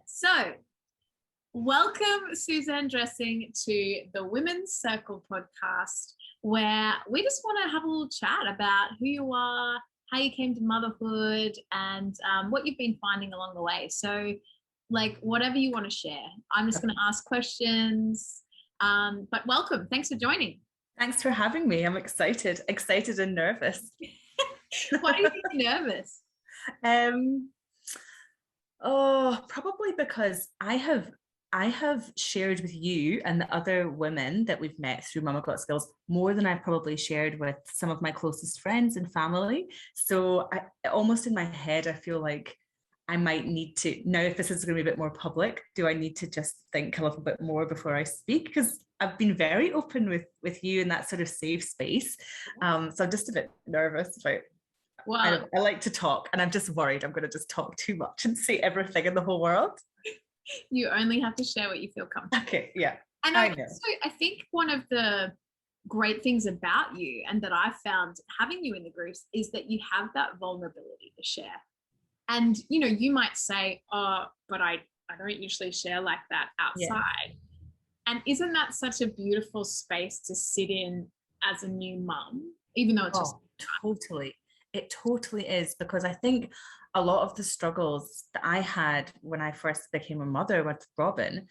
So, welcome, Suzanne Dressing, to the Women's Circle podcast, where we just want to have a little chat about who you are, how you came to motherhood, and what you've been finding along the way. So, like, whatever you want to share. I'm just going to ask questions, but welcome. Thanks for joining. Thanks for having me. I'm excited and nervous. Why do you think you're nervous? Probably because I have shared with you and the other women that we've met through Mumma Got Skills more than I probably shared with some of my closest friends and family. So almost in my head, I feel like I might need to, now if this is going to be a bit more public, do I need to just think a little bit more before I speak? Because I've been very open with you in that sort of safe space. So I'm just a bit nervous about. Wow. I like to talk, and I'm just worried I'm going to just talk too much and say everything in the whole world. You only have to share what you feel comfortable. Okay, yeah. And I think one of the great things about you, and that I found having you in the groups, is that you have that vulnerability to share. And, you know, you might say, oh, but I don't usually share like that outside. Yeah. And isn't that such a beautiful space to sit in as a new mum, even though it's just... Totally. It totally is, because I think a lot of the struggles that I had when I first became a mother with Robin,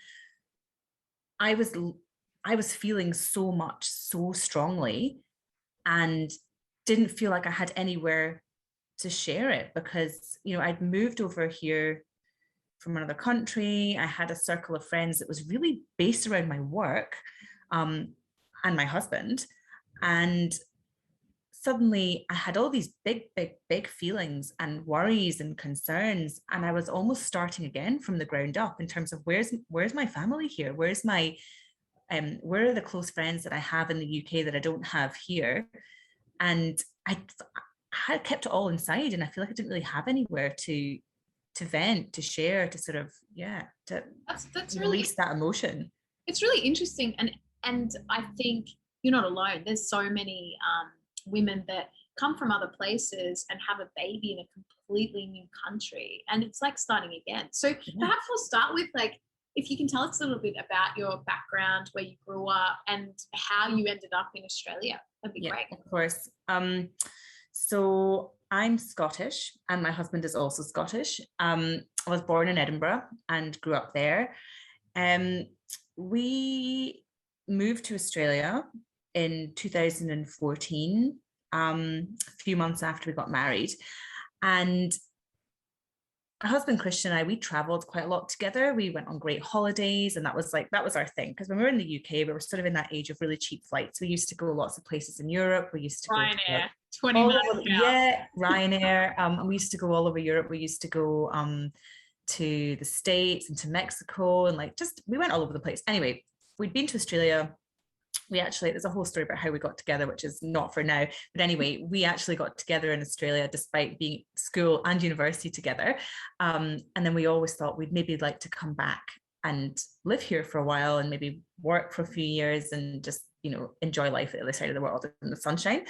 I was feeling so much, so strongly, and didn't feel like I had anywhere to share it, because, you know, I'd moved over here from another country. I had a circle of friends that was really based around my work and my husband. And suddenly I had all these big feelings and worries and concerns. And I was almost starting again from the ground up in terms of where's my family here? Where's my, where are the close friends that I have in the UK that I don't have here? And I had kept it all inside, and I feel like I didn't really have anywhere to vent, to share, to sort of, that's release that emotion. It's really interesting. And I think you're not alone. There's so many women that come from other places and have a baby in a completely new country, and it's like starting again. So perhaps we'll start with, like, if you can tell us a little bit about your background, where you grew up and how you ended up in Australia. That'd be great. Of course. So I'm Scottish, and my husband is also Scottish. I was born in Edinburgh and grew up there. We moved to Australia in 2014, a few months after we got married. And my husband Christian and I, we traveled quite a lot together. We went on great holidays, and that was our thing, because when we were in the UK, we were sort of in that age of really cheap flights. We used to go lots of places in Europe. We used to Ryanair, go to, 20 minutes. Yeah, Ryanair. And we used to go all over Europe. We used to go to the States and to Mexico, and we went all over the place. Anyway, we'd been to Australia. There's a whole story about how we got together, which is not for now. But anyway, we actually got together in Australia despite being school and university together. And then we always thought we'd maybe like to come back and live here for a while and maybe work for a few years and just, you know, enjoy life at the other side of the world in the sunshine.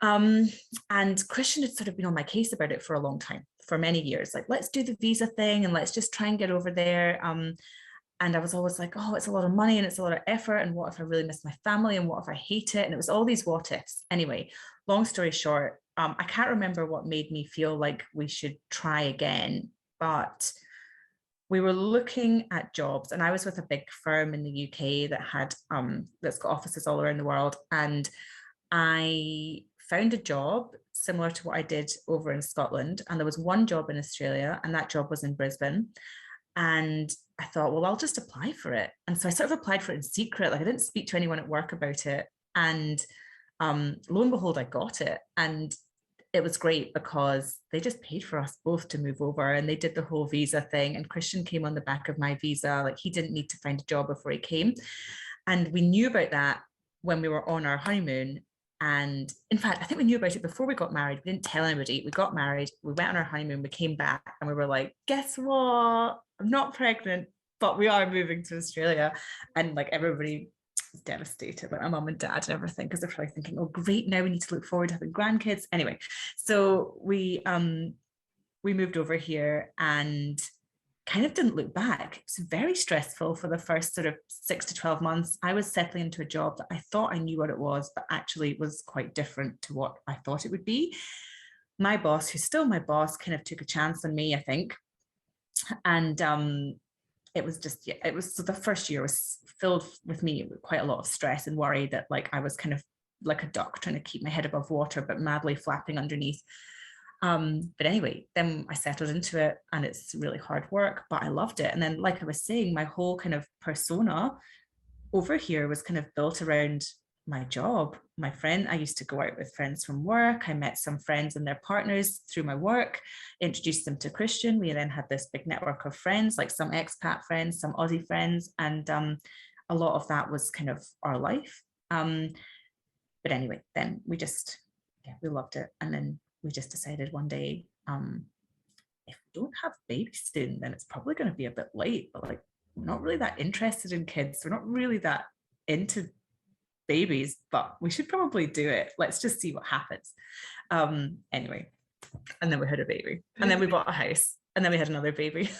And Christian had sort of been on my case about it for a long time, for many years. Like, let's do the visa thing and let's just try and get over there. And I was always like, oh, it's a lot of money and it's a lot of effort. And what if I really miss my family? And what if I hate it? And it was all these what ifs. Anyway, long story short, I can't remember what made me feel like we should try again, but we were looking at jobs, and I was with a big firm in the UK that's got offices all around the world. And I found a job similar to what I did over in Scotland. And there was one job in Australia, and that job was in Brisbane. And I thought, well, I'll just apply for it. And so I sort of applied for it in secret. Like, I didn't speak to anyone at work about it. And lo and behold, I got it. And it was great because they just paid for us both to move over, and they did the whole visa thing. And Christian came on the back of my visa. Like, he didn't need to find a job before he came. And we knew about that when we were on our honeymoon. And in fact, I think we knew about it before we got married. We didn't tell anybody. We got married, we went on our honeymoon, we came back, and we were like, guess what? I'm not pregnant, but we are moving to Australia. And like, everybody was devastated, like my mum and dad and everything, because they're probably thinking, oh, great, now we need to look forward to having grandkids. Anyway, so we moved over here, and kind of didn't look back. It was very stressful for the first sort of 6 to 12 months. I was settling into a job that I thought I knew what it was, but actually it was quite different to what I thought it would be. My boss, who's still my boss, kind of took a chance on me, I think. And it was just, yeah, it was, so the first year was filled with me with quite a lot of stress and worry that like I was kind of like a duck trying to keep my head above water, but madly flapping underneath. But anyway, then I settled into it, and it's really hard work, but I loved it. And then, like I was saying, my whole kind of persona over here was kind of built around my job. My friend, I used to go out with friends from work. I met some friends and their partners through my work, introduced them to Christian. We then had this big network of friends, like some expat friends, some Aussie friends, and a lot of that was kind of our life. But anyway, then we just, yeah, we loved it. And then we just decided one day, if we don't have babies soon, then it's probably going to be a bit late. But like, we're not really that interested in kids. We're not really that into babies, but we should probably do it. Let's just see what happens. Anyway, and then we had a baby, and then we bought a house, and then we had another baby,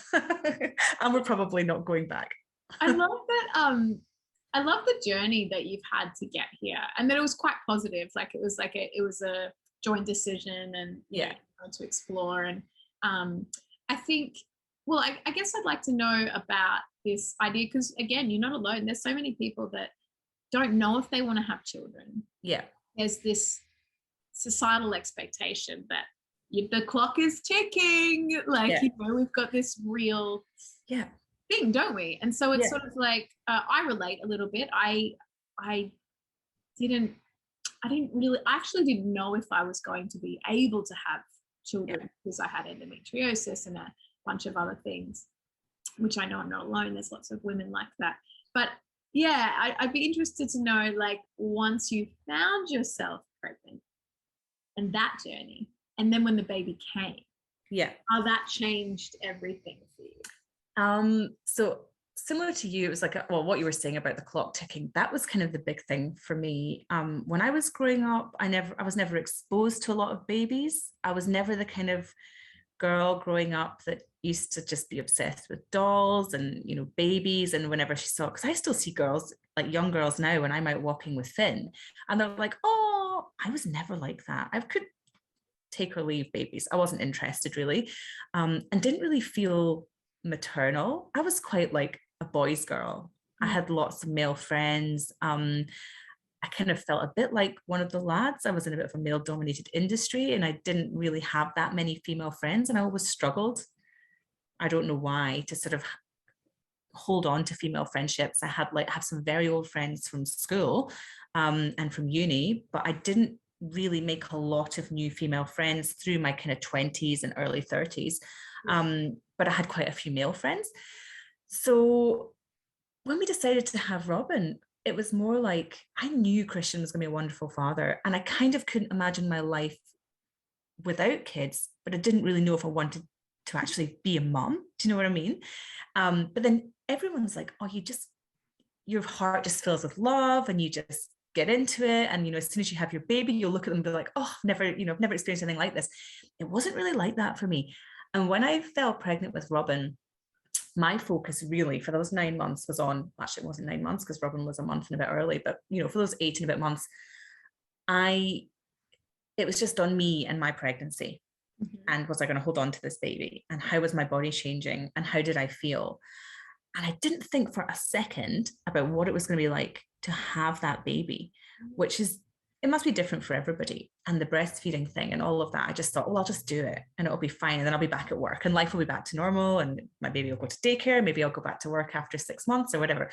and we're probably not going back. I love that. I love the journey that you've had to get here, and that it was quite positive. Like it was a joint decision, and yeah, to explore. And I think, well, I guess I'd like to know about this idea, because again, you're not alone. There's so many people that don't know if they want to have children. Yeah, there's this societal expectation that the clock is ticking. Like, we've got this real thing, don't we? And so it's sort of like, I relate a little bit. I actually didn't know if I was going to be able to have children, because I had endometriosis and a bunch of other things, which I know I'm not alone. There's lots of women like that. But yeah, I'd be interested to know, like, once you found yourself pregnant and that journey, and then when the baby came, how that changed everything for you. So similar to you, it was like, what you were saying about the clock ticking, that was kind of the big thing for me. When I was growing up, I was never exposed to a lot of babies. I was never the kind of girl growing up that used to just be obsessed with dolls and, you know, babies. And whenever she saw, because I still see girls, like young girls now, when I'm out walking with Finn, and they're like, oh, I was never like that. I could take or leave babies. I wasn't interested really, and didn't really feel maternal. I was quite like a boys girl. I had lots of male friends. I kind of felt a bit like one of the lads. I was in a bit of a male dominated industry, and I didn't really have that many female friends, and I always struggled, I don't know why, to sort of hold on to female friendships. I have some very old friends from school and from uni, but I didn't really make a lot of new female friends through my kind of 20s and early 30s. But I had quite a few male friends. So when we decided to have Robin, it was more like, I knew Christian was going to be a wonderful father, and I kind of couldn't imagine my life without kids, but I didn't really know if I wanted to actually be a mom. Do you know what I mean? But then everyone's like, oh, your heart just fills with love, and you just get into it. And, you know, as soon as you have your baby, you'll look at them and be like, oh, I've never experienced anything like this. It wasn't really like that for me. And when I fell pregnant with Robin, my focus really for those 9 months was on, actually it wasn't 9 months because Robin was a month and a bit early, but, you know, for those 8 and a bit months, it was just on me and my pregnancy. And was I going to hold on to this baby? And how was my body changing? And how did I feel? And I didn't think for a second about what it was going to be like to have that baby, which is, it must be different for everybody. And the breastfeeding thing and all of that, I just thought, well, I'll just do it and it'll be fine. And then I'll be back at work and life will be back to normal. And my baby will go to daycare. Maybe I'll go back to work after 6 months or whatever.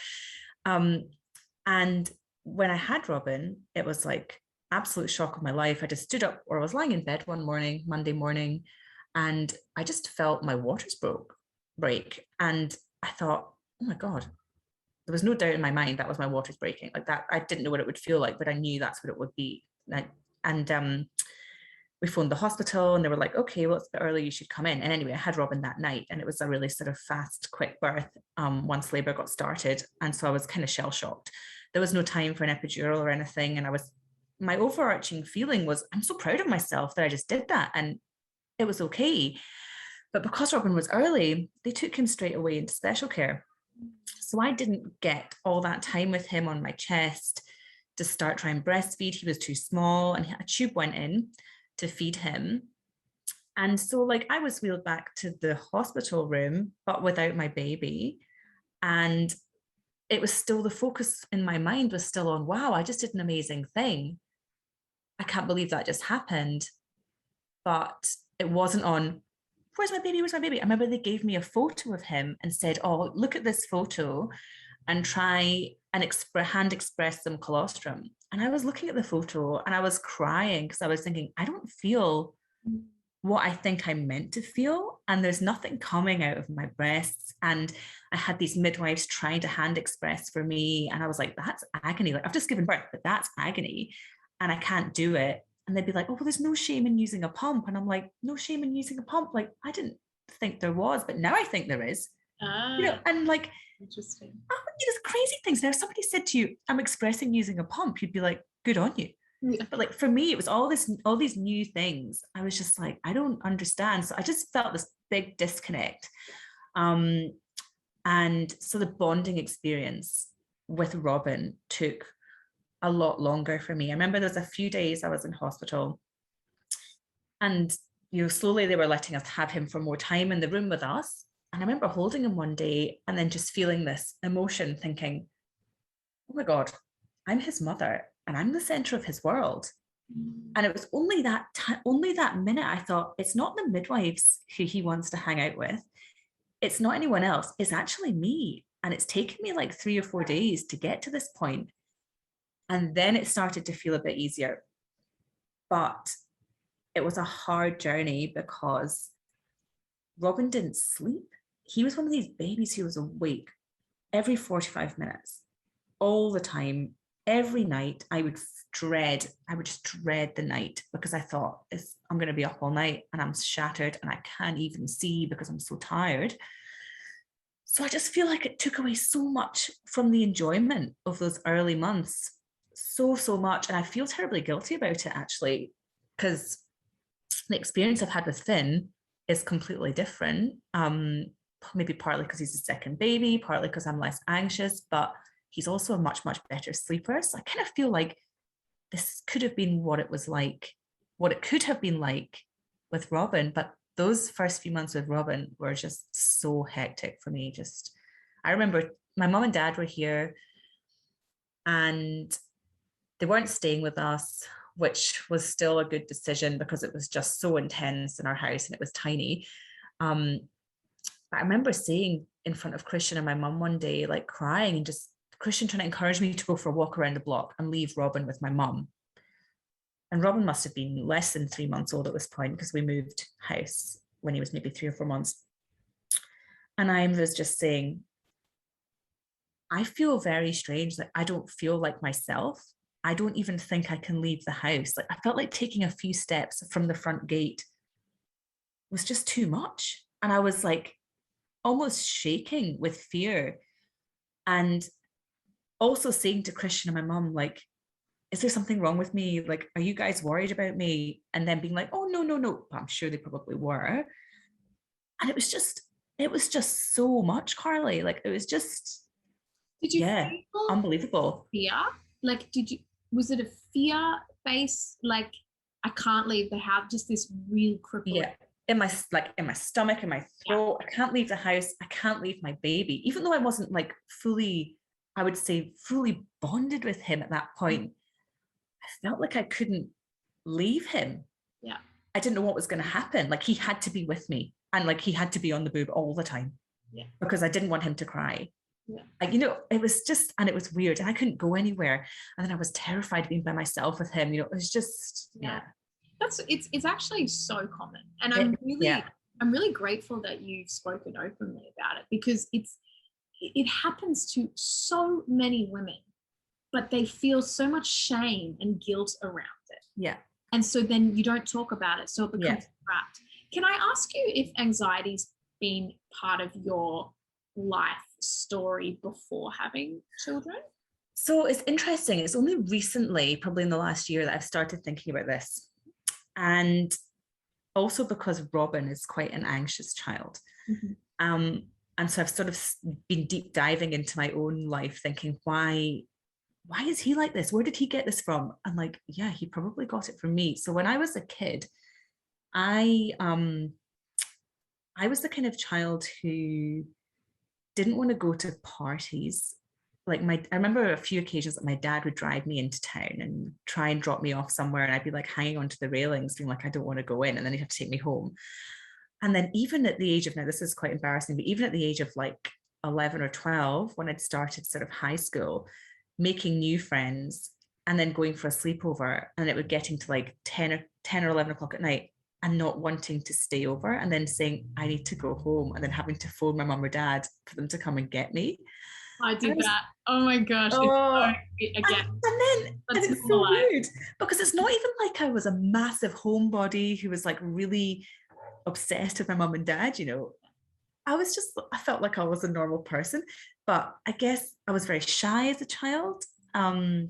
And when I had Robin, it was like absolute shock of my life. I just stood up, or I was lying in bed one morning, Monday morning, and I just felt my waters break. And I thought, oh my God, there was no doubt in my mind that was my waters breaking. Like that, I didn't know what it would feel like, but I knew that's what it would be. And we phoned the hospital and they were like, okay, well, it's a bit early, you should come in. And anyway, I had Robin that night, and it was a really sort of fast, quick birth once labor got started. And so I was kind of shell shocked. There was no time for an epidural or anything. And my overarching feeling was, I'm so proud of myself that I just did that. And it was okay. But because Robin was early, they took him straight away into special care. So I didn't get all that time with him on my chest to start trying breastfeed. He was too small, and a tube went in to feed him. And so like I was wheeled back to the hospital room, but without my baby. And it was still, the focus in my mind was still on, wow, I just did an amazing thing. I can't believe that just happened. But it wasn't on, where's my baby? Where's my baby? I remember they gave me a photo of him and said, oh, look at this photo and try and hand express some colostrum. And I was looking at the photo and I was crying because I was thinking, I don't feel what I think I'm meant to feel. And there's nothing coming out of my breasts. And I had these midwives trying to hand express for me. And I was like, that's agony. Like, I've just given birth, but that's agony. And I can't do it. And they'd be like, oh, well, there's no shame in using a pump. And I'm like, no shame in using a pump. Like, I didn't think there was, but now I think there is. And like, interesting. There's crazy things. Now, if somebody said to you, I'm expressing using a pump, you'd be like, good on you. Yeah. But like for me, it was all these new things. I was just like, I don't understand. So I just felt this big disconnect. And so the bonding experience with Robin took a lot longer for me. I remember there was a few days I was in hospital, and slowly they were letting us have him for more time in the room with us. And I remember holding him one day and then just feeling this emotion, thinking, oh my God, I'm his mother and I'm the center of his world. And it was only that minute I thought, it's not the midwives who he wants to hang out with. It's not anyone else. It's actually me. And it's taken me like 3 or 4 days to get to this point. And then it started to feel a bit easier. But it was a hard journey because Robin didn't sleep. He was one of these babies who was awake every 45 minutes, all the time, every night. I would just dread the night because I thought, I'm going to be up all night and I'm shattered and I can't even see because I'm so tired. So I just feel like it took away so much from the enjoyment of those early months. So much. And I feel terribly guilty about it, actually, because the experience I've had with Finn is completely different. Maybe partly because he's a second baby, partly because I'm less anxious, but he's also a much better sleeper. So I kind of feel like this could have been what it could have been like with Robin. But those first few months with Robin were just so hectic for me. I remember my mom and dad were here and they weren't staying with us, which was still a good decision because it was just so intense in our house and it was tiny. But I remember saying in front of Christian and my mum one day, like crying and just Christian trying to encourage me to go for a walk around the block and leave Robin with my mum. And Robin must have been less than 3 months old at this point because we moved house when he was maybe 3 or 4 months. And I was just saying, I feel very strange. Like I don't feel like myself. I don't even think I can leave the house. Like I felt like taking a few steps from the front gate was just too much. And I was like almost shaking with fear. And also saying to Christian and my mum, like, is there something wrong with me? Like, are you guys worried about me? And then being like, oh, no. But I'm sure they probably were. And it was just so much, Carlie. Like, it was just, did you feel unbelievable. Fear? Like, was it a fear base? Like, I can't leave the house, just this real crippling. Yeah. In my stomach, in my throat. Yeah. I can't leave the house. I can't leave my baby. Even though I wasn't like fully bonded with him at that point, I felt like I couldn't leave him. Yeah. I didn't know what was going to happen. Like he had to be with me and like he had to be on the boob all the time. Yeah. Because I didn't want him to cry. Yeah. Like, it was just, and it was weird. And I couldn't go anywhere. And then I was terrified being by myself with him. It was just, yeah. It's actually so common. And I'm really grateful that you've spoken openly about it because it happens to so many women, but they feel so much shame and guilt around it. Yeah. And so then you don't talk about it. So it becomes trapped. Can I ask you if anxiety's been part of your life story before having children? So it's interesting. It's only recently, probably in the last year, that I've started thinking about this. And also because Robin is quite an anxious child. And so I've sort of been deep diving into my own life, thinking, why is he like this? Where did he get this from? I'm like, yeah, he probably got it from me. So when I was a kid, I was the kind of child who didn't want to go to parties. Like I remember a few occasions that my dad would drive me into town and try and drop me off somewhere, and I'd be like hanging onto the railings, being like, I don't want to go in, and then he'd have to take me home. And then even at the age of, now this is quite embarrassing, but even at the age of like 11 or 12, when I'd started sort of high school, making new friends and then going for a sleepover, and it would getting to like 10 or 11 o'clock at night and not wanting to stay over, and then saying, I need to go home, and then having to phone my mum or dad for them to come and get me. I did that. Oh my gosh. Again. And it's so weird because it's not even like I was a massive homebody who was like really obsessed with my mum and dad, you know. I felt like I was a normal person, but I guess I was very shy as a child. I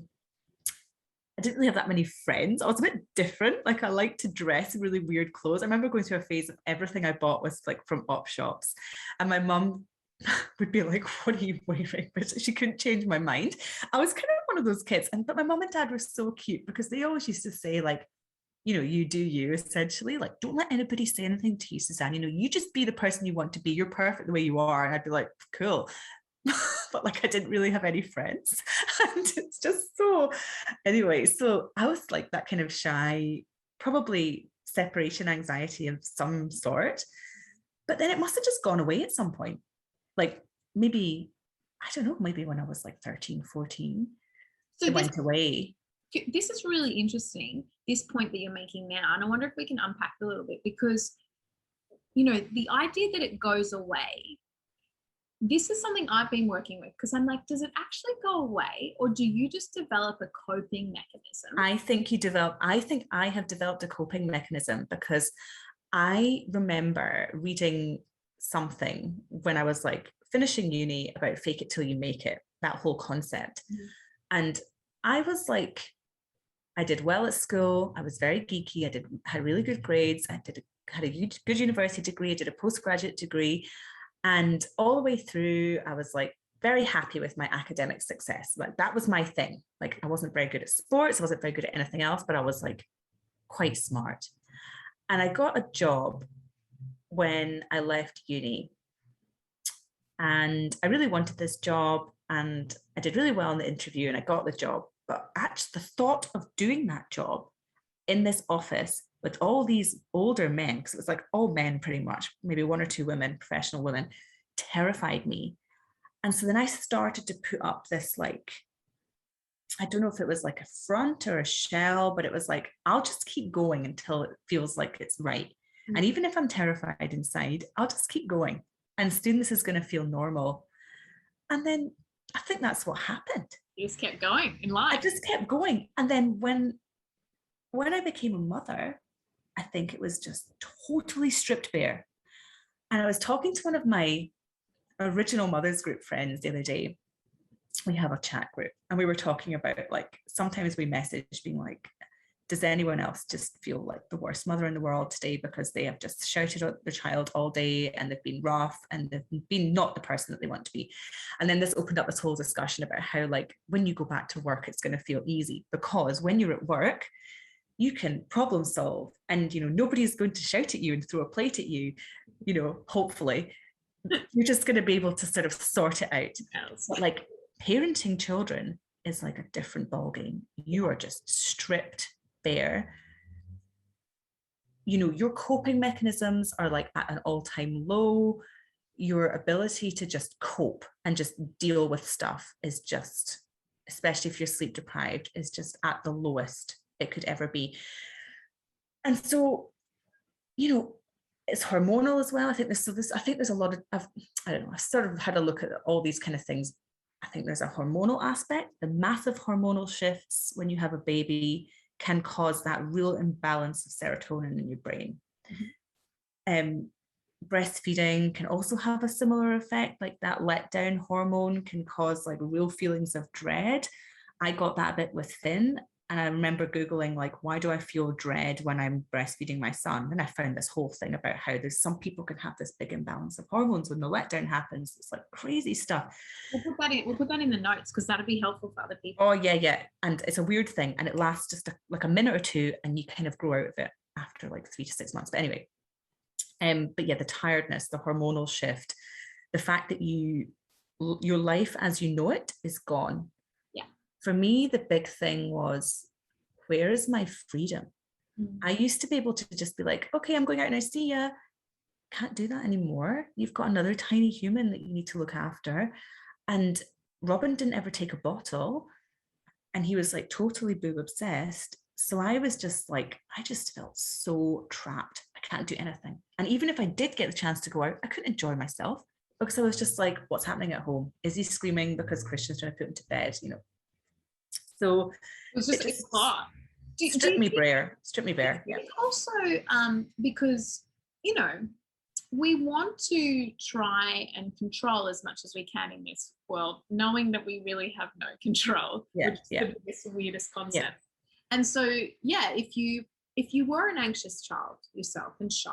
didn't really have that many friends. I was a bit different. Like I liked to dress in really weird clothes. I remember going through a phase of everything I bought was like from op shops, and my mum would be like, what are you wearing? But she couldn't change my mind. I was kind of one of those kids, but my mum and dad were so cute because they always used to say like, you know, you do you, essentially. Like, don't let anybody say anything to you, Suzanne. You know, you just be the person you want to be. You're perfect the way you are. And I'd be like, cool. But like I didn't really have any friends. And it's just so, anyway, so I was like that kind of shy, probably separation anxiety of some sort. But then it must have just gone away at some point. Like maybe, I don't know, maybe when I was like 13, 14, so it went away. This is really interesting, this point that you're making now. And I wonder if we can unpack a little bit, because, you know, the idea that it goes away, this is something I've been working with, because I'm like, does it actually go away, or do you just develop a coping mechanism? I think I have developed a coping mechanism, because I remember reading something when I was like finishing uni about fake it till you make it, that whole concept. And I was like, I did well at school. I was very geeky. Had really good grades. I had a good university degree. I did a postgraduate degree. And all the way through, I was like very happy with my academic success. Like that was my thing. Like I wasn't very good at sports. I wasn't very good at anything else, but I was like quite smart. And I got a job when I left uni. And I really wanted this job, and I did really well in the interview and I got the job. But actually the thought of doing that job in this office with all these older men, because it was like all men pretty much, maybe one or two women, professional women, terrified me. And so then I started to put up this, like, I don't know if it was like a front or a shell, but it was like, I'll just keep going until it feels like it's right. Mm-hmm. And even if I'm terrified inside, I'll just keep going. And soon this is going to feel normal. And then I think that's what happened. You just kept going in life. I just kept going. And then when I became a mother, I think it was just totally stripped bare. And I was talking to one of my original Mothers Group friends the other day. We have a chat group, and we were talking about, like, sometimes we message being like, does anyone else just feel like the worst mother in the world today because they have just shouted at their child all day and they've been rough and they've been not the person that they want to be? And then this opened up this whole discussion about how, like, when you go back to work, it's going to feel easy, because when you're at work, you can problem solve, and, you know, nobody's going to shout at you and throw a plate at you, you know, hopefully. You're just going to be able to sort of sort it out. Yes. But like parenting children is like a different ballgame. You are just stripped bare. You know, your coping mechanisms are like at an all-time low. Your ability to just cope and just deal with stuff is just, especially if you're sleep deprived, is just at the lowest it could ever be. And so, you know, it's hormonal as well. I think there's a lot of, I don't know, I've sort of had a look at all these kind of things. I think there's a hormonal aspect. The massive hormonal shifts when you have a baby can cause that real imbalance of serotonin in your brain. Mm-hmm. Breastfeeding can also have a similar effect. Like that letdown hormone can cause like real feelings of dread. I got that a bit with Finn. And I remember Googling, like, why do I feel dread when I'm breastfeeding my son? And I found this whole thing about how there's some people can have this big imbalance of hormones when the letdown happens. It's like crazy stuff. We'll put that in the notes because that'd be helpful for other people. Oh, yeah. And it's a weird thing. And it lasts just like a minute or two, and you kind of grow out of it after like 3 to 6 months. But anyway, but yeah, the tiredness, the hormonal shift, the fact that your life as you know it is gone. For me, the big thing was, where is my freedom? I used to be able to just be like, okay, I'm going out and I see ya. Can't do that anymore. You've got another tiny human that you need to look after. And Robin didn't ever take a bottle. And he was like totally boob obsessed. So I was just like, I just felt so trapped. I can't do anything. And even if I did get the chance to go out, I couldn't enjoy myself because I was just like, what's happening at home? Is he screaming because Christian's trying to put him to bed? So it was just it's hard. Strip me bare. Yeah. Also, because we want to try and control as much as we can in this world, knowing that we really have no control, which is the biggest, weirdest concept. And so, if you were an anxious child yourself and shy,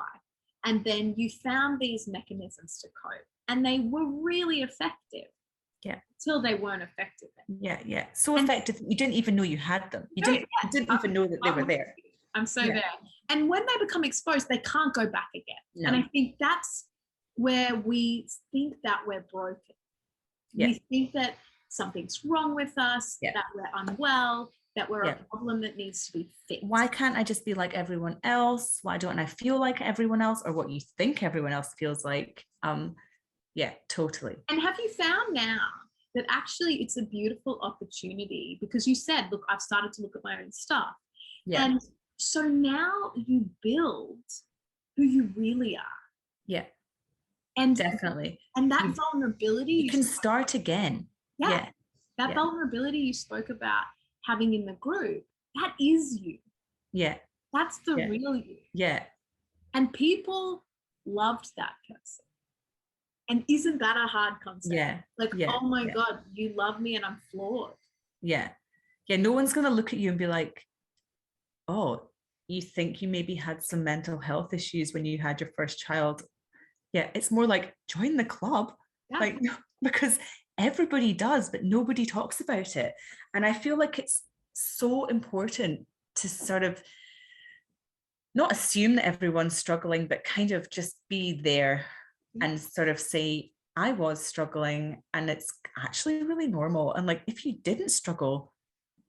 and then you found these mechanisms to cope, and they were really effective. Till they weren't effective. So effective you didn't even know you had them. You didn't even know that they were there. I'm so there. And when they become exposed, they can't go back again. No. And I think that's where we think that we're broken. We think that something's wrong with us, that we're unwell, that we're a problem that needs to be fixed. Why can't I just be like everyone else? Why don't I feel like everyone else, or what you think everyone else feels like? Totally. And have you found now that actually it's a beautiful opportunity, because you said, look, I've started to look at my own stuff. And so now you build who you really are. And definitely. And that vulnerability. You can start again. That vulnerability you spoke about having in the group, that is you. That's the real you. And people loved that person. And isn't that a hard concept? Oh my God, you love me and I'm flawed. No one's going to look at you and be like, oh, you think you maybe had some mental health issues when you had your first child. It's more like, join the club. Because everybody does, but nobody talks about it. And I feel like it's so important to sort of not assume that everyone's struggling, but kind of just be there and sort of say, I was struggling and it's actually really normal. And like, if you didn't struggle,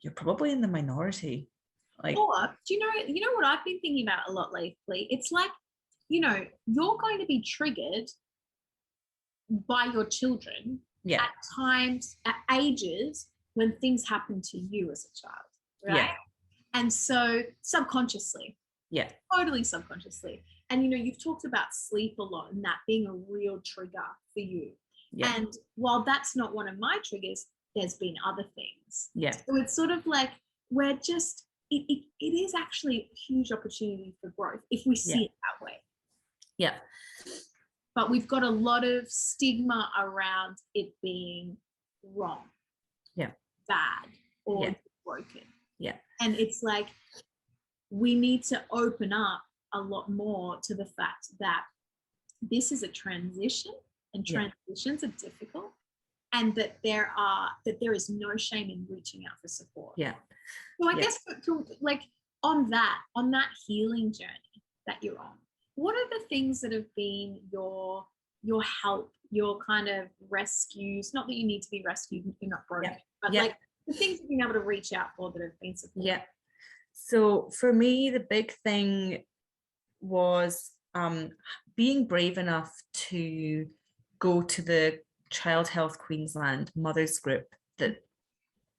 you're probably in the minority. Like, or do you know what I've been thinking about a lot lately? It's like, you're going to be triggered by your children at times, at ages when things happen to you as a child, right? And so subconsciously, totally subconsciously. And, you've talked about sleep a lot and that being a real trigger for you. And while that's not one of my triggers, there's been other things. So it's sort of like, we're just, it is actually a huge opportunity for growth if we see it that way. But we've got a lot of stigma around it being wrong, bad, or broken. And it's like, we need to open up a lot more to the fact that this is a transition, and transitions are difficult, and that there is no shame in reaching out for support. So I guess like on that healing journey that you're on, what are the things that have been your help, your kind of rescues? Not that you need to be rescued, you're not broken, but like the things you've been able to reach out for that have been supported. So for me, the big thing was being brave enough to go to the Child Health Queensland mothers group. That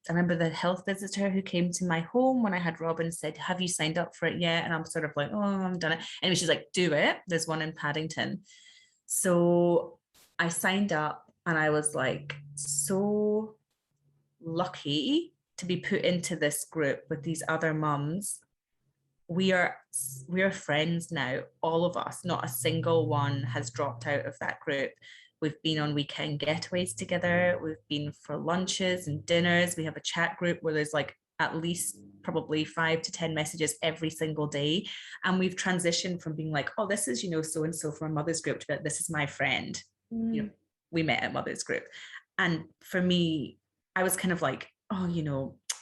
I remember the health visitor who came to my home when I had Robin said, have you signed up for it yet? And I'm sort of like, oh, I haven't done it. Anyway, she's like, do it. There's one in Paddington. So I signed up and I was like so lucky to be put into this group with these other mums. We are friends now, all of us. Not a single one has dropped out of that group. We've been on weekend getaways together. We've been for lunches and dinners. We have a chat group where there's like at least probably 5 to 10 messages every single day. And we've transitioned from being like, oh, this is, so-and-so from a mother's group, to this is my friend. We met at mother's group. And for me, I was kind of like, oh,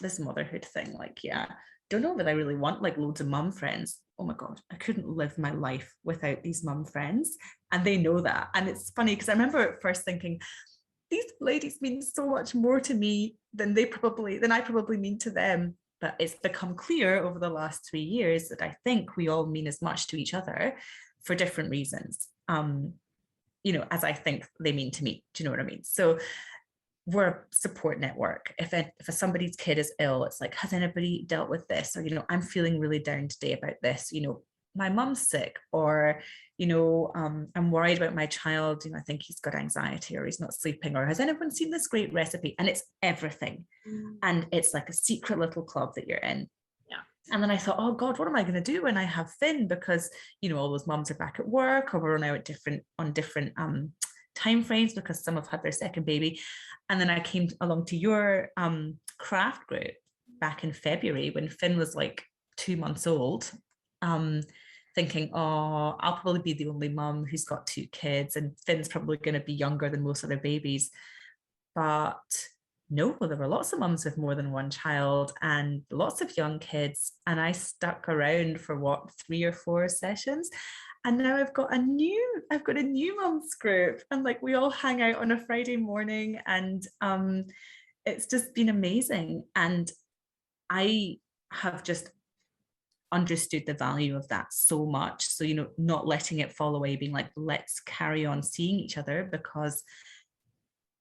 this motherhood thing, like, yeah, don't know that I really want like loads of mum friends. Oh my God, I couldn't live my life without these mum friends. And they know that. And it's funny because I remember at first thinking, these ladies mean so much more to me than I probably mean to them. But it's become clear over the last 3 years that I think we all mean as much to each other for different reasons, as I think they mean to me. Do you know what I mean? So we're a support network. If somebody's kid is ill, it's like, has anybody dealt with this? Or, I'm feeling really down today about this. My mum's sick, or, I'm worried about my child. I think he's got anxiety, or he's not sleeping, or has anyone seen this great recipe? And it's everything. And it's like a secret little club that you're in. Yeah. And then I thought, oh God, what am I going to do when I have Finn? Because, all those mums are back at work, or we're now on different time frames because some have had their second baby. And then I came along to your craft group back in February when Finn was like 2 months old, thinking, oh, I'll probably be the only mum who's got 2 kids, and Finn's probably going to be younger than most other babies. But no, there were lots of mums with more than one child and lots of young kids. And I stuck around for 3 or 4 sessions. And now I've got a new mums group, and like we all hang out on a Friday morning, and it's just been amazing. And I have just understood the value of that so much. So, not letting it fall away, being like, let's carry on seeing each other, because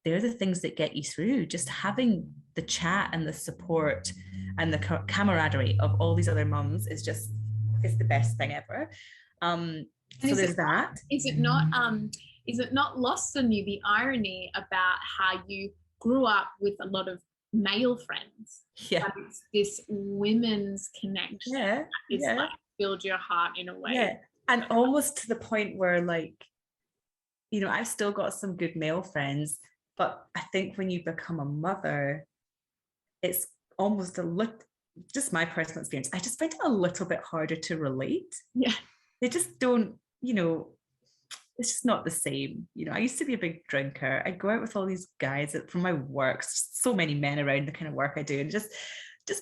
they're the things that get you through. Just having the chat and the support and the camaraderie of all these other mums is the best thing ever. So there's that. Is it not lost on you, the irony about how you grew up with a lot of male friends? Yeah. But it's this women's connection that is like filled your heart in a way. Yeah. And almost to the point where like, I've still got some good male friends, but I think when you become a mother, it's almost just my personal experience, I just find it a little bit harder to relate. Yeah. They just don't, it's just not the same. I used to be a big drinker. I go out with all these guys from my work, so many men around the kind of work I do, and just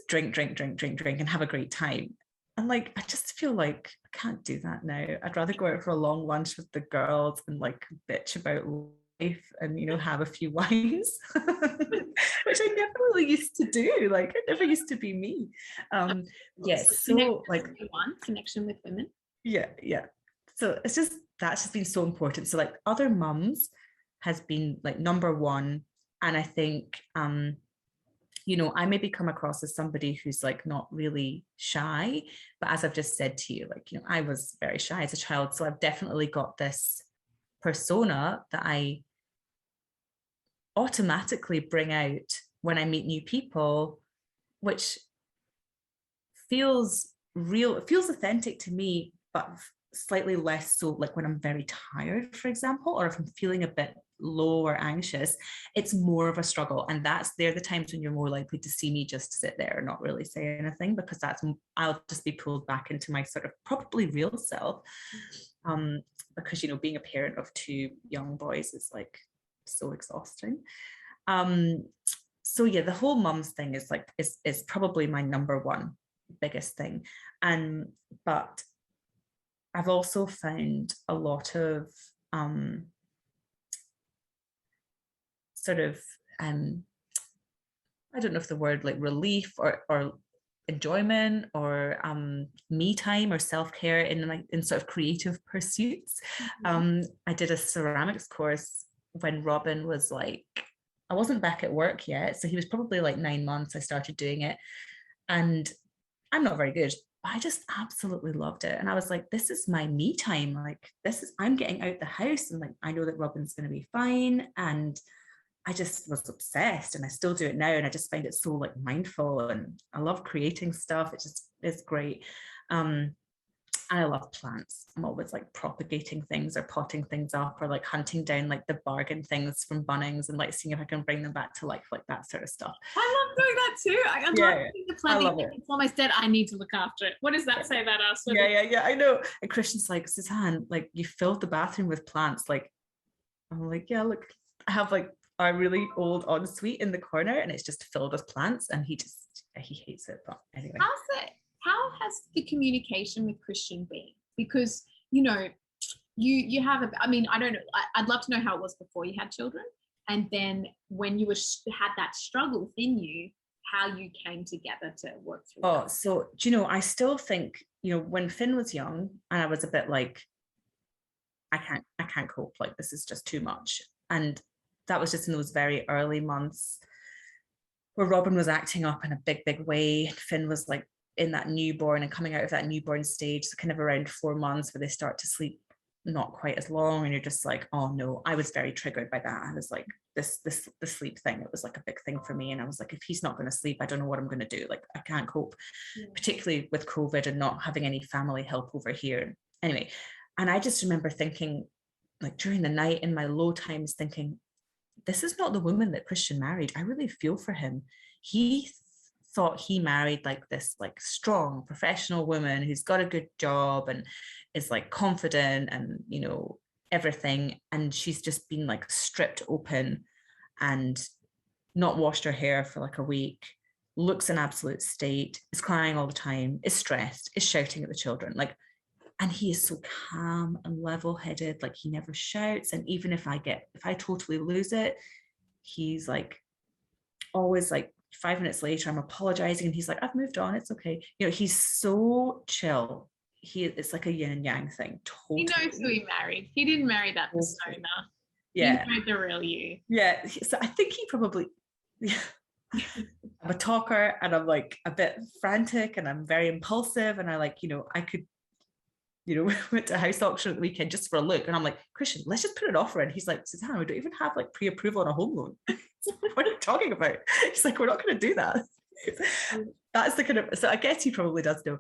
drink and have a great time. And like, I just feel like I can't do that now. I'd rather go out for a long lunch with the girls and like bitch about life and, have a few wines, which I never really used to do. Like, it never used to be me. Yes. So like connection with women. Yeah. So that's just been so important. So like other mums has been like number one. And I think, I maybe come across as somebody who's like not really shy, but as I've just said to you, like, I was very shy as a child. So I've definitely got this persona that I automatically bring out when I meet new people, which feels real, it feels authentic to me, but slightly less so like when I'm very tired, for example, or if I'm feeling a bit low or anxious, it's more of a struggle. And they're the times when you're more likely to see me just sit there and not really say anything, because I'll just be pulled back into my sort of probably real self. Because, being a parent of 2 young boys is like so exhausting. So yeah, the whole mums thing is like, is probably my number one biggest thing. But I've also found a lot of sort of I don't know if the word like relief or enjoyment or me time or self-care in sort of creative pursuits. I did a ceramics course when Robin was like, I wasn't back at work yet, so he was probably like 9 months. I started doing it, and I'm not very good. I just absolutely loved it. And I was like, this is my me time. Like, I'm getting out the house, and like, I know that Robin's going to be fine. And I just was obsessed, and I still do it now. And I just find it so like mindful, and I love creating stuff. It's great. I love plants. I'm always like propagating things or potting things up or like hunting down like the bargain things from Bunnings and like seeing if I can bring them back to life, like that sort of stuff. I love doing that too. I love the plant. It's almost dead. I need to look after it. What does that say about us? Yeah. I know. And Christian's like, Suzanne, like you filled the bathroom with plants. Like, I'm like, yeah, look, I have like a really old ensuite in the corner and it's just filled with plants. And he hates it. But anyway. How has the communication with Christian been? Because, you know, you have I mean, I don't know. I'd love to know how it was before you had children. And then when you had that struggle within you, how you came together to work through that. So, do you know, I still think, you know, when Finn was young and I was a bit like, I can't cope, like this is just too much. And that was just in those very early months where Robin was acting up in a big way. Finn was like in that newborn and coming out of that newborn stage, so kind of around 4 months where they start to sleep not quite as long, and you're just like, oh no. I was very triggered by that. I was like, the sleep thing, it was like a big thing for me, and I was like, if he's not going to sleep, I don't know what I'm going to do. Like, I can't cope, particularly with COVID and not having any family help over here. Anyway, and I just remember thinking, like during the night in my low times, thinking, this is not the woman that Christian married. I really feel for him. He thought he married like this like strong professional woman who's got a good job and is like confident and, you know, everything, and she's just been like stripped open and not washed her hair for like a week, looks in absolute state, is crying all the time, is stressed, is shouting at the children, like, and he is so calm and level-headed, like he never shouts. And even if I totally lose it, he's like always like 5 minutes later, I'm apologizing and he's like, I've moved on, it's okay. You know, he's so chill. It's like a yin and yang thing. Totally. He knows who he married. He didn't marry that persona. Yeah. He married the real you. Yeah. So I think he probably, I'm a talker and I'm like a bit frantic and I'm very impulsive, and I like, you know, I could, you know, went to a house auction at the weekend just for a look, and I'm like, Christian, let's just put an offer in. He's like, Suzanne, we don't even have like pre-approval on a home loan. What are you talking about? He's like, we're not going to do that. That's the kind of, so I guess he probably does know,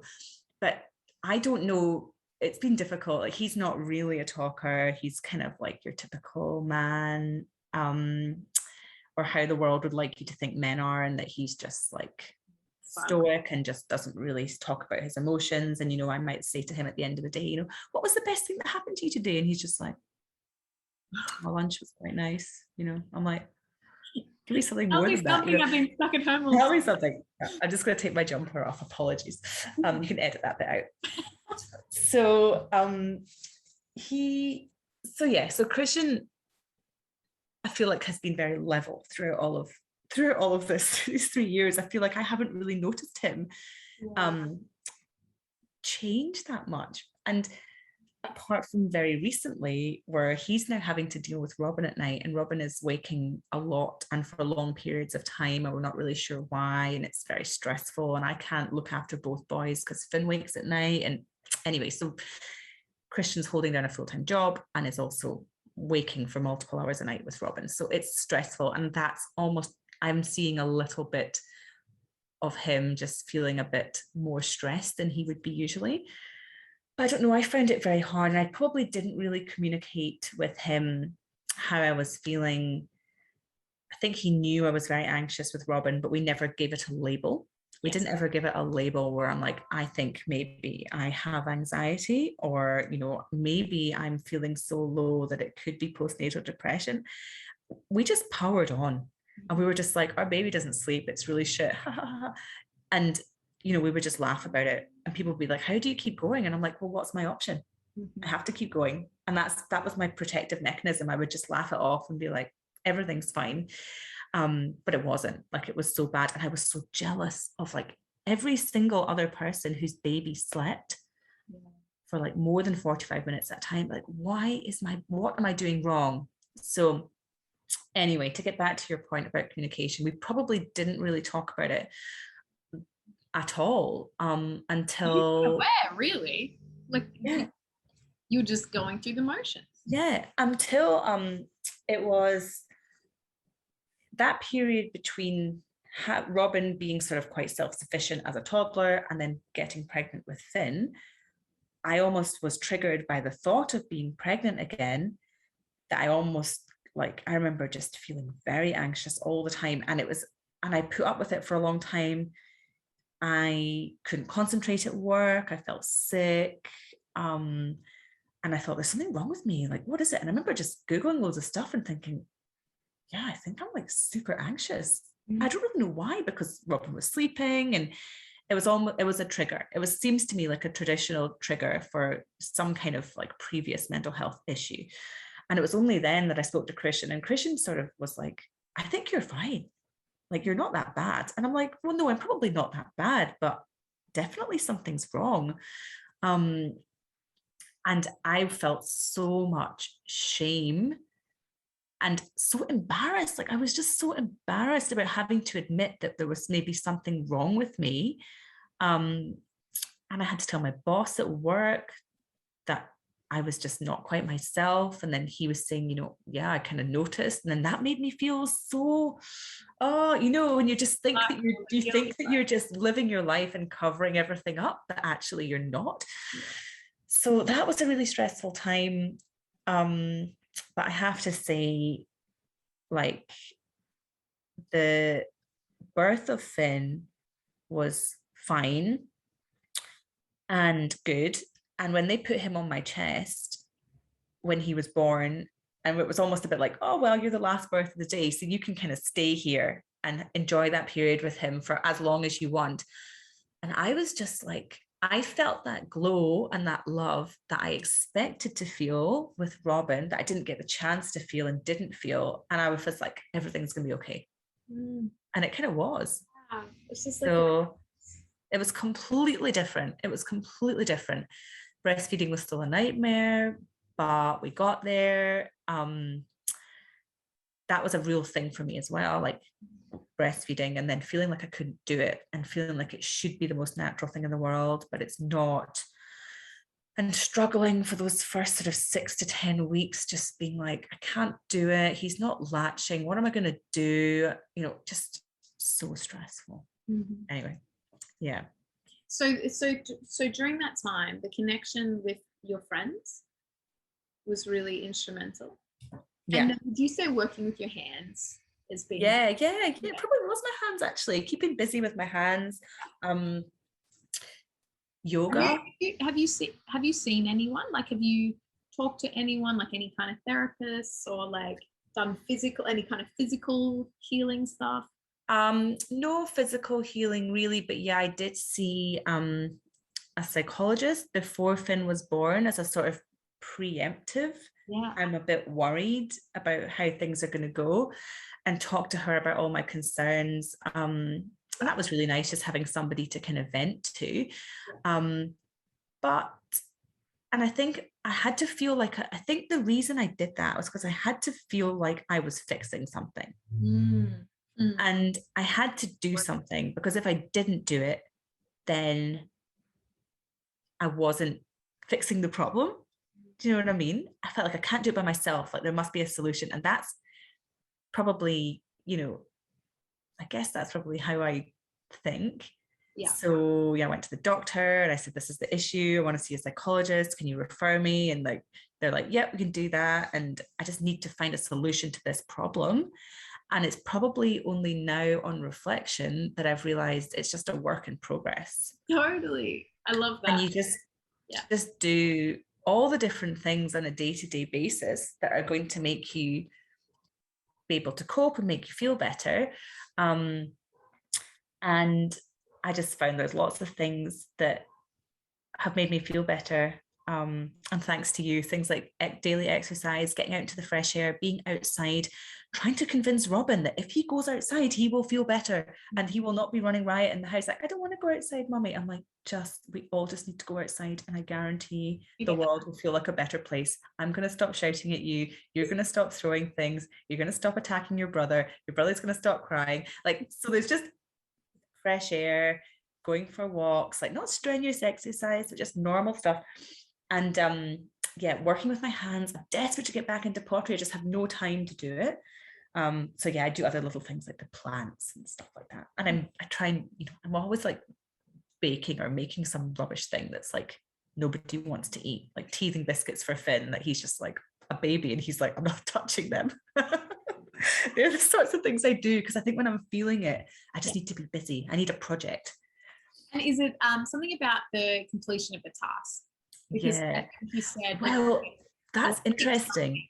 but I don't know. It's been difficult. Like, he's not really a talker. He's kind of like your typical man, or how the world would like you to think men are, and that he's just like stoic and just doesn't really talk about his emotions. And, you know, I might say to him at the end of the day, you know, what was the best thing that happened to you today? And he's just like, my lunch was quite nice. You know, I'm like, give me something more than that. You know? I've been stuck at home. Tell me something. I'm just going to take my jumper off. Apologies. You can edit that bit out. So so Christian, I feel like, has been very level through all of these 3 years. I feel like I haven't really noticed him change that much. And apart from very recently, where he's now having to deal with Robin at night, and Robin is waking a lot and for long periods of time, and we're not really sure why, and it's very stressful, and I can't look after both boys because Finn wakes at night. And anyway, so Christian's holding down a full-time job and is also waking for multiple hours a night with Robin, so it's stressful. And that's almost, I'm seeing a little bit of him just feeling a bit more stressed than he would be usually. I don't know, I found it very hard, and I probably didn't really communicate with him how I was feeling. I think he knew I was very anxious with Robin, but we never gave it a label. We didn't ever give it a label where I'm like, I think maybe I have anxiety, or, you know, maybe I'm feeling so low that it could be postnatal depression. We just powered on, and we were just like, our baby doesn't sleep, it's really shit. And, you know, we would just laugh about it, and people would be like, how do you keep going? And I'm like, well, what's my option? I have to keep going. And that was my protective mechanism. I would just laugh it off and be like, everything's fine. But it wasn't. Like, it was so bad. And I was so jealous of like every single other person whose baby slept for like more than 45 minutes at a time. Like, what am I doing wrong? So anyway, to get back to your point about communication, we probably didn't really talk about it at all until where really, like, you're just going through the motions. Yeah, until it was that period between Robin being sort of quite self-sufficient as a toddler and then getting pregnant with Finn. I almost was triggered by the thought of being pregnant again, that I almost, like, I remember just feeling very anxious all the time. And I put up with it for a long time. I couldn't concentrate at work. I felt sick. And I thought, there's something wrong with me. Like, what is it? And I remember just Googling loads of stuff and thinking, yeah, I think I'm like super anxious. I don't really know why, because Robin was sleeping, and it was a trigger. Seems to me like a traditional trigger for some kind of like previous mental health issue. And it was only then that I spoke to Christian, and Christian sort of was like, I think you're fine. Like, you're not that bad. And I'm like, well, no, I'm probably not that bad, but definitely something's wrong. And I felt so much shame and so embarrassed. Like, I was just so embarrassed about having to admit that there was maybe something wrong with me. And I had to tell my boss at work that I was just not quite myself. And then he was saying, yeah, I kind of noticed. And then that made me feel so, when you just think that you think that you're just living your life and covering everything up, but actually you're not. Yeah. So that was a really stressful time. But I have to say, like, the birth of Finn was fine and good. And when they put him on my chest when he was born, and it was almost a bit like, oh, well, you're the last birth of the day, so you can kind of stay here and enjoy that period with him for as long as you want. And I was just like, I felt that glow and that love that I expected to feel with Robin, that I didn't get the chance to feel and didn't feel. And I was just like, everything's going to be okay. And it kind of was. Yeah, it's just so it was completely different. Breastfeeding was still a nightmare, but we got there. That was a real thing for me as well, like breastfeeding, and then feeling like I couldn't do it and feeling like it should be the most natural thing in the world, but it's not. And struggling for those first sort of 6 to 10 weeks, just being like, I can't do it. He's not latching. What am I going to do? Just so stressful. Anyway, yeah. So during that time, the connection with your friends was really instrumental. Yeah. And did you say working with your hands as being? Yeah. It probably was my hands, actually. Keeping busy with my hands. Yoga. Have you seen anyone? Like, have you talked to anyone, like any kind of therapists, or like done any kind of physical healing stuff? No physical healing really, but yeah, I did see a psychologist before Finn was born as a sort of preemptive. Yeah. I'm a bit worried about how things are going to go, and talk to her about all my concerns. And that was really nice, just having somebody to kind of vent to. And I think I had to feel like, I think the reason I did that was because I had to feel like I was fixing something. And I had to do something, because if I didn't do it, then I wasn't fixing the problem. Do you know what I mean? I felt like I can't do it by myself. Like, there must be a solution. And that's probably, I guess that's probably how I think. Yeah. So yeah, I went to the doctor and I said, this is the issue. I want to see a psychologist. Can you refer me? And like, they're like, yep, we can do that. And I just need to find a solution to this problem. And it's probably only now on reflection that I've realized it's just a work in progress. Totally. I love that. And you just do all the different things on a day-to-day basis that are going to make you be able to cope and make you feel better. And I just found there's lots of things that have made me feel better. And thanks to you, things like daily exercise, getting out into the fresh air, being outside, trying to convince Robin that if he goes outside, he will feel better and he will not be running riot in the house. Like, I don't want to go outside, Mummy. I'm like, we all just need to go outside, and I guarantee the world will feel like a better place. I'm going to stop shouting at you. You're going to stop throwing things. You're going to stop attacking your brother. Your brother's going to stop crying. Like, so there's just fresh air, going for walks, like not strenuous exercise, but just normal stuff. And working with my hands. I'm desperate to get back into pottery. I just have no time to do it. So yeah, I do other little things like the plants and stuff like that. And I try and, I'm always like baking or making some rubbish thing that's like nobody wants to eat, like teething biscuits for Finn, that he's just like a baby and he's like, I'm not touching them. They're the sorts of things I do because I think when I'm feeling it, I just need to be busy. I need a project. And is it something about the completion of the task? Because you said, well, that's interesting.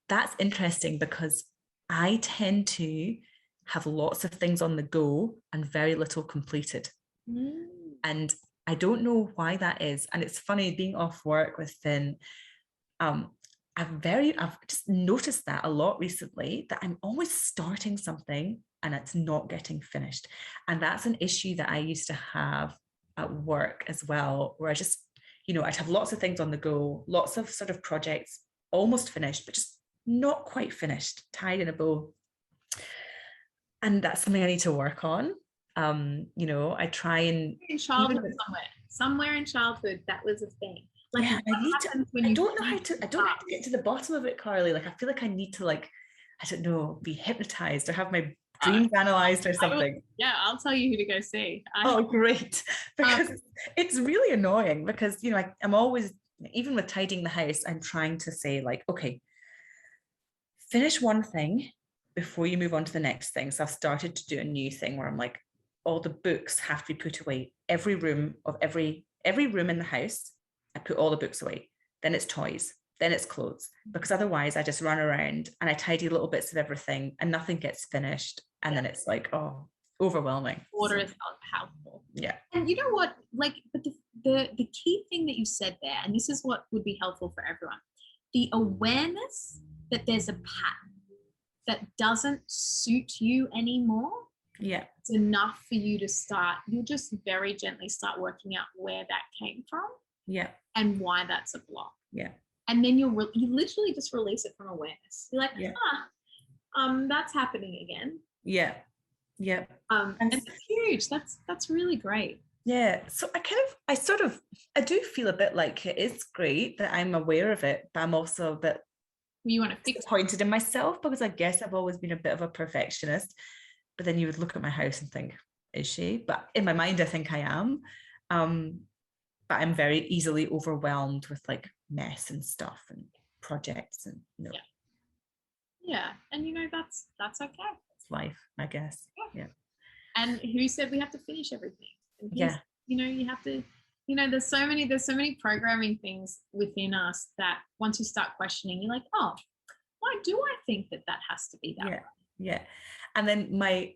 That's interesting because I tend to have lots of things on the go and very little completed. And I don't know why that is. And it's funny being off work with Finn. I've just noticed that a lot recently, that I'm always starting something and it's not getting finished. And that's an issue that I used to have at work as well, where I just, I'd have lots of things on the go, lots of sort of projects almost finished, but just not quite finished, tied in a bow. And that's something I need to work on. I try and in childhood somewhere in childhood, that was a thing. Like, yeah, I don't know how to get to the bottom of it, Carlie. Like, I feel like I need to, like, I don't know, be hypnotized or have my dreams analyzed or something. I'll tell you who to go see. Oh, great. Because it's really annoying because, I'm always, even with tidying the house, I'm trying to say like, okay, finish one thing before you move on to the next thing. So I've started to do a new thing where I'm like, all the books have to be put away. Every room in the house, I put all the books away. Then it's toys, then it's clothes, because otherwise I just run around and I tidy little bits of everything and nothing gets finished. And then it's like, oh, overwhelming. Order is helpful. Yeah. And you know what, like, but the key thing that you said there, and this is what would be helpful for everyone, the awareness that there's a pattern that doesn't suit you anymore. Yeah. It's enough for you to start, you'll just very gently start working out where that came from. Yeah. And why that's a block. Yeah. And then you literally just release it from awareness. You're like, that's happening again. Yeah. Yeah. And it's huge. That's really great. Yeah. So I do feel a bit like it is great that I'm aware of it, but I'm also a bit disappointed in myself because I guess I've always been a bit of a perfectionist. But then you would look at my house and think, is she? But in my mind, I think I am. But I'm very easily overwhelmed with like mess and stuff and projects and Yeah. And that's okay. It's life, I guess. Yeah. And who said we have to finish everything? And you have to, there's so many programming things within us that once you start questioning, you're like, oh, why do I think that has to be that way? Yeah. And then my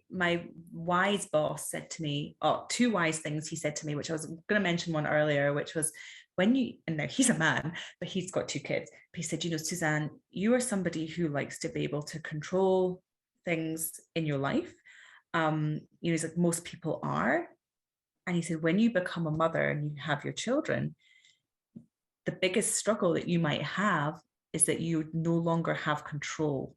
wise boss said to me, two wise things he said to me, which I was going to mention one earlier, which was and now he's a man, but he's got 2 kids. But he said, Suzanne, you are somebody who likes to be able to control things in your life. He's like, most people are. And he said, when you become a mother and you have your children, the biggest struggle that you might have is that you no longer have control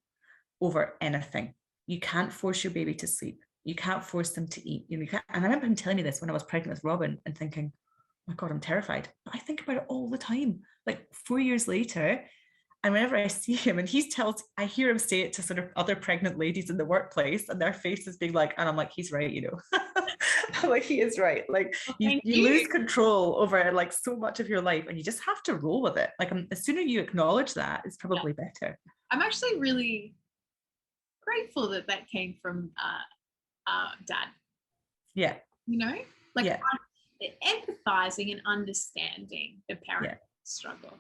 over anything. You can't force your baby to sleep. You can't force them to eat. You can't. And I remember him telling me this when I was pregnant with Robin and thinking, oh my God, I'm terrified. But I think about it all the time. Like 4 years later, and whenever I see him and I hear him say it to sort of other pregnant ladies in the workplace and their faces being like, and I'm like, he's right, I'm like, he is right. Like you lose control over like so much of your life and you just have to roll with it. Like the sooner you acknowledge that, it's probably better. I'm actually really grateful that came from Dad. Yeah. Empathizing and understanding the parent struggle.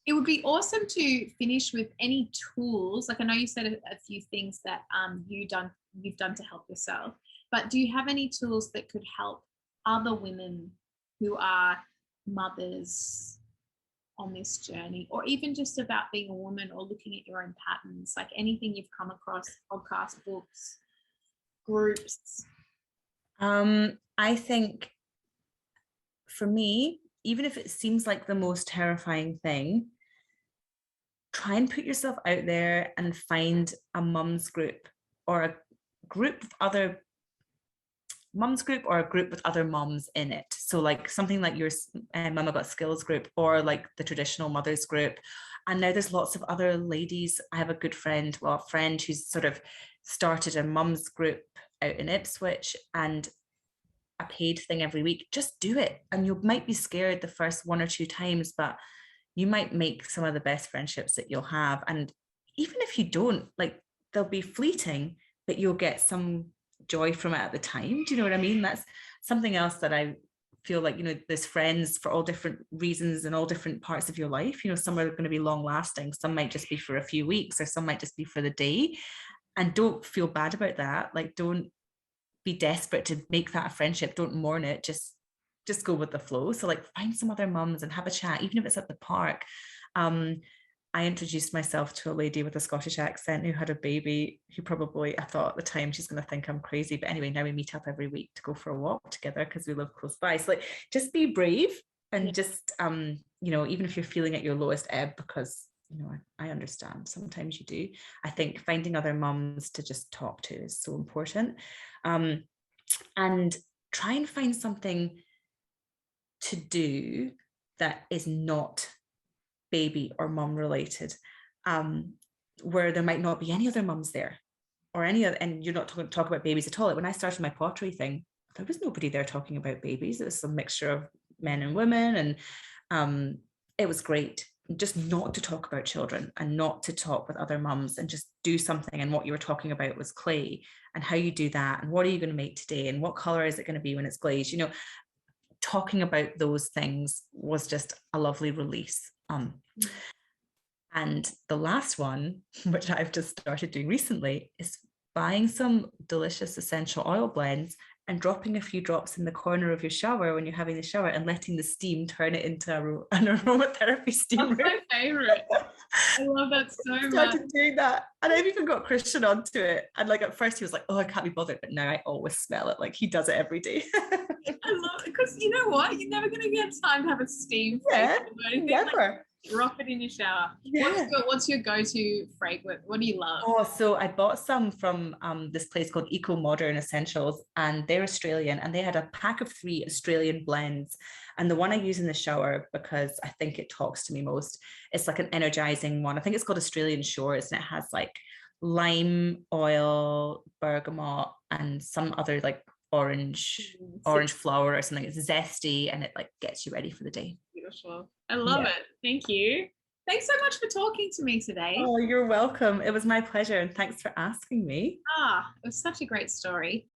It would be awesome to finish with any tools. Like I know you said a few things that you've done to help yourself, but do you have any tools that could help other women who are mothers on this journey, or even just about being a woman or looking at your own patterns, like anything you've come across, podcasts, books, groups? I think for me, even if it seems like the most terrifying thing, try and put yourself out there and find a mum's group or a group of other mums group or a group with other mums in it. So like something like your Mumma Got Skills group or like the traditional mothers group. And now there's lots of other ladies. I have a good friend, a friend who's sort of started a mums group out in Ipswich, and a paid thing every week, just do it. And you might be scared the first 1 or 2 times, but you might make some of the best friendships that you'll have. And even if you don't, like, they'll be fleeting, but you'll get some joy from it at the time. Do you know what I mean? That's something else that I feel like, there's friends for all different reasons and all different parts of your life. Some are going to be long lasting. Some might just be for a few weeks, or some might just be for the day. And don't feel bad about that. Like, don't be desperate to make that a friendship. Don't mourn it. Just go with the flow. So like, find some other mums and have a chat, even if it's at the park. I introduced myself to a lady with a Scottish accent who had a baby, who probably, I thought at the time, she's going to think I'm crazy. But anyway, now we meet up every week to go for a walk together because we live close by. So like, just be brave and just, even if you're feeling at your lowest ebb, because, I understand sometimes you do. I think finding other mums to just talk to is so important. And try and find something to do that is not baby or mum related, where there might not be any other mums there, or any other, and you're not talk about babies at all. Like when I started my pottery thing, there was nobody there talking about babies. It was a mixture of men and women, and it was great. Just not to talk about children and not to talk with other mums, and just do something. And what you were talking about was clay, and how you do that, and what are you going to make today, and what color is it going to be when it's glazed. Talking about those things was just a lovely release. And the last one, which I've just started doing recently, is buying some delicious essential oil blends and dropping a few drops in the corner of your shower when you're having the shower, and letting the steam turn it into an aromatherapy steam. That's my favorite. I love that so much. I started doing that, and I've even got Christian onto it. And like at first he was like, "Oh, I can't be bothered," but now I always smell it. Like he does it every day. I love it, because you know what? You're never going to get time to have a steam. Yeah, never. Like, drop it in your shower. Yeah. What's your go-to fragrance? What do you love? Oh, so I bought some from this place called Eco Modern Essentials, and they're Australian, and they had a pack of 3 Australian blends. And the one I use in the shower, because I think it talks to me most, it's like an energizing one. I think it's called Australian Shores, and it has like lime oil, bergamot, and some other like orange flower or something. It's zesty, and it like gets you ready for the day. Beautiful. I love it. Thank you. Thanks so much for talking to me today. Oh, you're welcome. It was my pleasure, and thanks for asking me. It was such a great story.